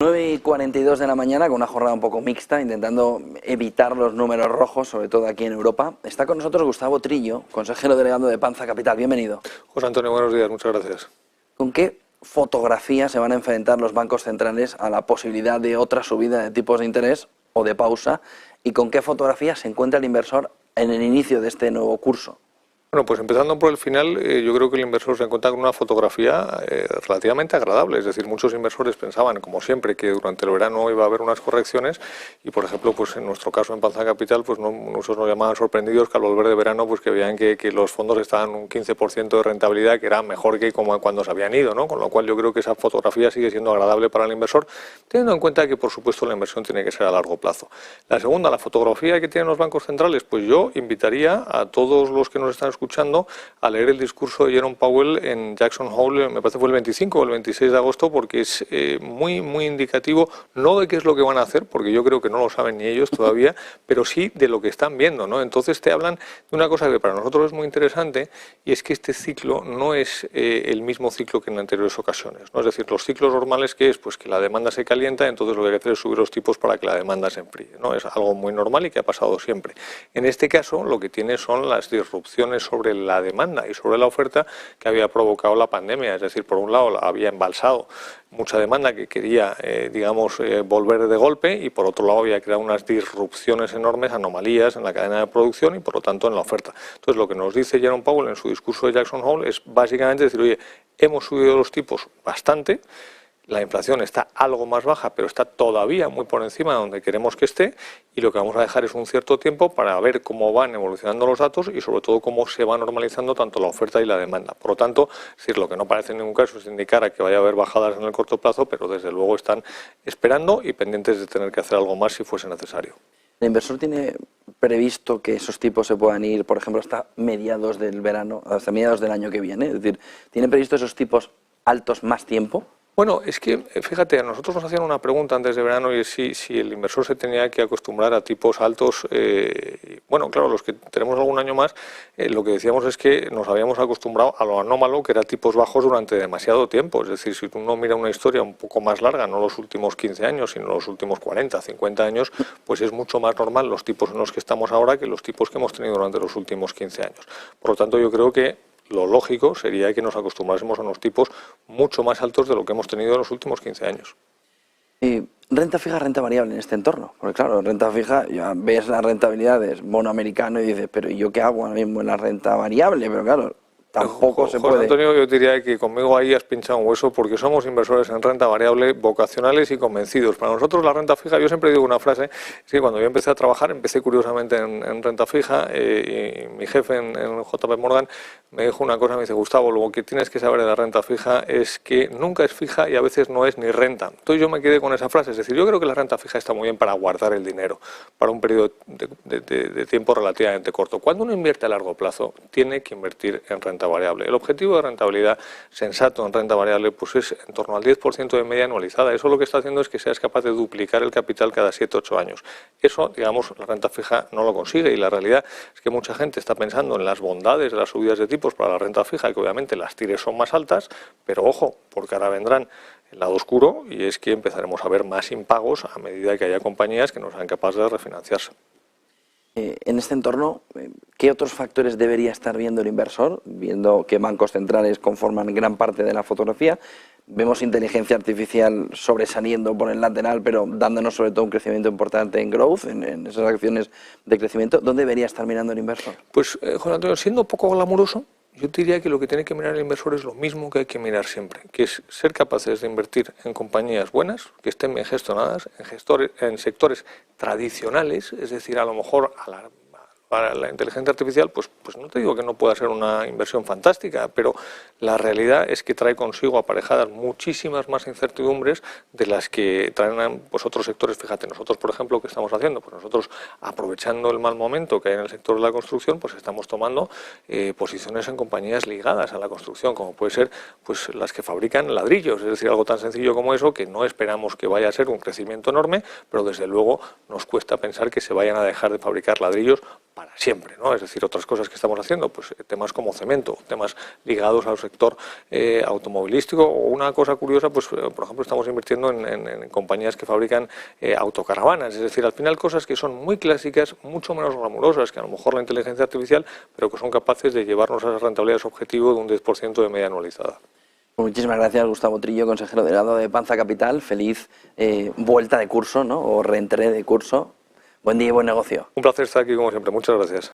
9:42 de la mañana, con una jornada un poco mixta, intentando evitar los números rojos, sobre todo aquí en Europa. Está con nosotros Gustavo Trillo, consejero delegado de Panza Capital. Bienvenido. José Antonio, buenos días, muchas gracias. ¿Con qué fotografía se van a enfrentar los bancos centrales a la posibilidad de otra subida de tipos de interés o de pausa? ¿Y con qué fotografía se encuentra el inversor en el inicio de este nuevo curso? Bueno, pues empezando por el final, yo creo que el inversor se encuentra con una fotografía relativamente agradable. Es decir, muchos inversores pensaban, como siempre, que durante el verano iba a haber unas correcciones y, por ejemplo, pues en nuestro caso en Panza Capital, pues muchos nos llamaban sorprendidos que al volver de verano pues que veían que los fondos estaban un 15% de rentabilidad, que era mejor que como cuando se habían ido, ¿no? Con lo cual yo creo que esa fotografía sigue siendo agradable para el inversor, teniendo en cuenta que, por supuesto, la inversión tiene que ser a largo plazo. La segunda, la fotografía que tienen los bancos centrales, pues yo invitaría a todos los que nos están escuchando a leer el discurso de Jerome Powell en Jackson Hole, me parece fue el 25 o el 26 de agosto, porque es muy indicativo, no de qué es lo que van a hacer, porque yo creo que no lo saben ni ellos todavía, pero sí de lo que están viendo, ¿no? Entonces te hablan de una cosa que para nosotros es muy interesante, y es que este ciclo no es el mismo ciclo que en anteriores ocasiones, ¿no? Es decir, los ciclos normales, que es pues que la demanda se calienta, entonces lo que hay que hacer es subir los tipos para que la demanda se enfríe, ¿no? Es algo muy normal y que ha pasado siempre. En este caso lo que tiene son las disrupciones sobre la demanda y sobre la oferta que había provocado la pandemia. Es decir, por un lado había embalsado mucha demanda que quería, volver de golpe, y por otro lado había creado unas disrupciones enormes, anomalías en la cadena de producción y por lo tanto en la oferta. Entonces lo que nos dice Jerome Powell en su discurso de Jackson Hole es básicamente decir, oye, hemos subido los tipos bastante, la inflación está algo más baja, pero está todavía muy por encima de donde queremos que esté, y lo que vamos a dejar es un cierto tiempo para ver cómo van evolucionando los datos y sobre todo cómo se va normalizando tanto la oferta y la demanda. Por lo tanto, es decir, lo que no parece en ningún caso es indicar a que vaya a haber bajadas en el corto plazo, pero desde luego están esperando y pendientes de tener que hacer algo más si fuese necesario. ¿El inversor tiene previsto que esos tipos se puedan ir, por ejemplo, hasta mediados del verano, hasta mediados del año que viene? Es decir, ¿tiene previsto esos tipos altos más tiempo? Bueno, es que, fíjate, a nosotros nos hacían una pregunta antes de verano, y es si el inversor se tenía que acostumbrar a tipos altos. Bueno, claro, los que tenemos algún año más, lo que decíamos es que nos habíamos acostumbrado a lo anómalo, que era tipos bajos durante demasiado tiempo. Es decir, si uno mira una historia un poco más larga, no los últimos 15 años, sino los últimos 40, 50 años, pues es mucho más normal los tipos en los que estamos ahora que los tipos que hemos tenido durante los últimos 15 años. Por lo tanto, yo creo que lo lógico sería que nos acostumbrásemos a unos tipos mucho más altos de lo que hemos tenido en los últimos 15 años. ¿Renta fija, renta variable en este entorno? Porque claro, renta fija, ya ves las rentabilidades, bono americano, y dices, pero ¿yo qué hago ahora mismo en la renta variable? Pero claro, tampoco se puede. José Antonio, yo diría que conmigo ahí has pinchado un hueso, porque somos inversores en renta variable, vocacionales y convencidos. Para nosotros la renta fija, yo siempre digo una frase, es que cuando yo empecé a trabajar, empecé curiosamente en renta fija, y mi jefe en JP Morgan me dijo una cosa, me dice, Gustavo, lo que tienes que saber de la renta fija es que nunca es fija y a veces no es ni renta. Entonces yo me quedé con esa frase, es decir, yo creo que la renta fija está muy bien para guardar el dinero, para un periodo de tiempo relativamente corto. Cuando uno invierte a largo plazo, tiene que invertir en renta variable. El objetivo de rentabilidad sensato en renta variable pues es en torno al 10% de media anualizada. Eso lo que está haciendo es que seas capaz de duplicar el capital cada 7-8 años. Eso, digamos, la renta fija no lo consigue, y la realidad es que mucha gente está pensando en las bondades de las subidas de tipos para la renta fija, que obviamente las tires son más altas, pero ojo, porque ahora vendrán el lado oscuro, y es que empezaremos a ver más impagos a medida que haya compañías que no sean capaces de refinanciarse. En este entorno, ¿qué otros factores debería estar viendo el inversor? Viendo que bancos centrales conforman gran parte de la fotografía, vemos inteligencia artificial sobresaliendo por el lateral, pero dándonos sobre todo un crecimiento importante en growth, en esas acciones de crecimiento. ¿Dónde debería estar mirando el inversor? Pues, Juan Antonio, siendo poco glamuroso, yo diría que lo que tiene que mirar el inversor es lo mismo que hay que mirar siempre, que es ser capaces de invertir en compañías buenas, que estén bien gestionadas, en sectores tradicionales, es decir, a lo mejor para la inteligencia artificial, pues no te digo que no pueda ser una inversión fantástica, pero la realidad es que trae consigo aparejadas muchísimas más incertidumbres de las que traen pues otros sectores. Fíjate, nosotros, por ejemplo, ¿qué estamos haciendo? Pues nosotros, aprovechando el mal momento que hay en el sector de la construcción, pues estamos tomando posiciones en compañías ligadas a la construcción, como puede ser pues las que fabrican ladrillos, es decir, algo tan sencillo como eso, que no esperamos que vaya a ser un crecimiento enorme, pero desde luego nos cuesta pensar que se vayan a dejar de fabricar ladrillos para siempre, ¿no? Es decir, otras cosas que estamos haciendo, pues temas como cemento, temas ligados al sector automovilístico, o una cosa curiosa, pues por ejemplo estamos invirtiendo en compañías que fabrican autocaravanas, es decir, al final cosas que son muy clásicas, mucho menos glamurosas que a lo mejor la inteligencia artificial, pero que son capaces de llevarnos a esas rentabilidades objetivo de un 10% de media anualizada. Muchísimas gracias, Gustavo Trillo, consejero delegado de Panza Capital. Feliz vuelta de curso, ¿no? O reentré de curso. Buen día y buen negocio. Un placer estar aquí como siempre. Muchas gracias.